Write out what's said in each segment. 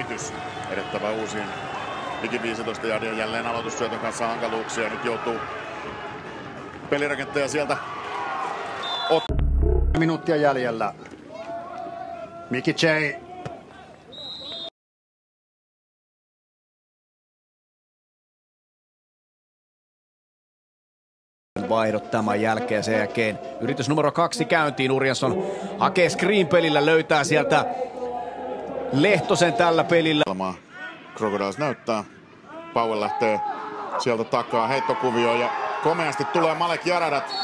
yritys edettävä uusiin liki 15 jardia jälleen aloitussyötön kanssa hankaluuksia. Nyt joutuu pelirakentaja sieltä minuuttia jäljellä. Mickey J. Vaihdot tämän jälkeen, sen jälkeen yritys numero 2 käyntiin. Urjansson hakee screen-pelillä, löytää sieltä Lehtosen tällä pelillä. Crocodiles näyttää. Powell lähtee sieltä takaa heittokuvioon ja komeasti tulee Malek Jaradat.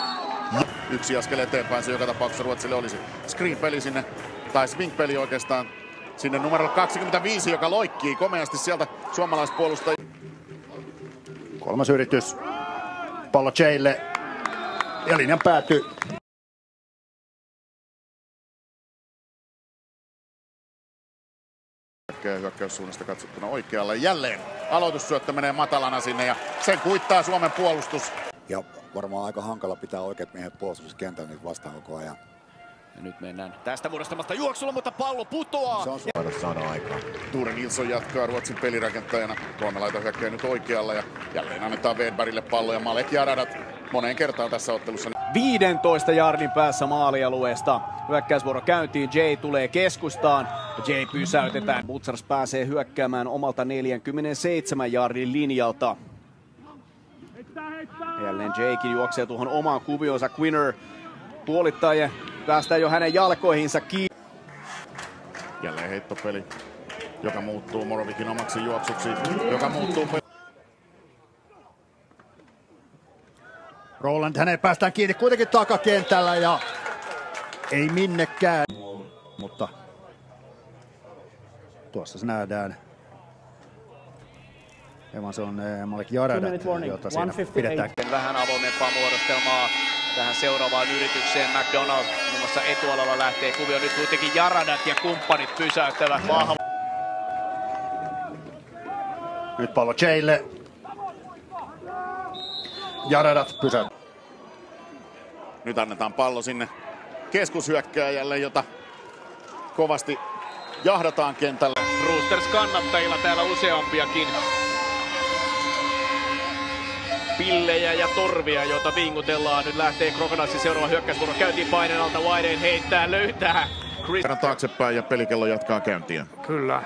Yksi askel eteenpäin se joka tapauksessa Ruotsille olisi screen-peli sinne, tai swing-peli oikeastaan sinne numero 25, joka loikkii komeasti sieltä suomalaispuolustajia. Kolmas yritys. Pallo Jille. Ja linjan päätyy. Hyökkäyssuunnasta katsottuna oikealle. Jälleen aloitussyöttö menee matalana sinne ja sen kuittaa Suomen puolustus. Ja varmaan aika hankala pitää oikeat miehet puolustuskentällä niitä vastaan koko ajan. Ja nyt mennään tästä muodostamasta juoksulla, mutta pallo putoaa. Se on saada aikaa. Ture Nilsson jatkaa Ruotsin pelirakentajana. Kolmelaita hyökkää nyt oikealla ja jälleen annetaan Wedbergille pallo ja Malek Jaradat moneen kertaan tässä ottelussa. 15 jardin päässä maalialueesta. Hyökkäysvuoro käyntiin, Jay tulee keskustaan. Jay pysäytetään. Butsars pääsee hyökkäämään omalta 47 jardin linjalta. Jälleen Jaykin juoksee tuohon omaan kuvioonsa. Quinner puolittaa ja päästään jo hänen jalkoihinsa kiinni. Jälleen heittopeli, joka muuttuu Morovikin omaksi juoksuksi, joka muuttuu Roland, hänen päästään kiinni kuitenkin takakentällä ja ei minnekään. Mutta tuossa se nähdään. Evan se on Malek Jaradat, jota siinä pidetään. Vähän avoimempaa muodostelmaa tähän seuraavaan yritykseen. McDonald muun muassa etualalla lähtee kuvio. Nyt kuitenkin Jaradat ja kumppanit pysäyttävät vahva. Nyt pallo Jaylle. Jaradat pysäyttää. Nyt annetaan pallo sinne keskushyökkääjälle, jota kovasti jahdataan kentällä. Roosters kannattajilla täällä useampiakin pillejä ja torvia, joita vingutellaan. Nyt lähtee Crocodilesin seuraava hyökkäysvuoro käyntiin paineen alta. Widen heittää, löytää Chris. Taaksepäin ja pelikello jatkaa käyntiä. Kyllä.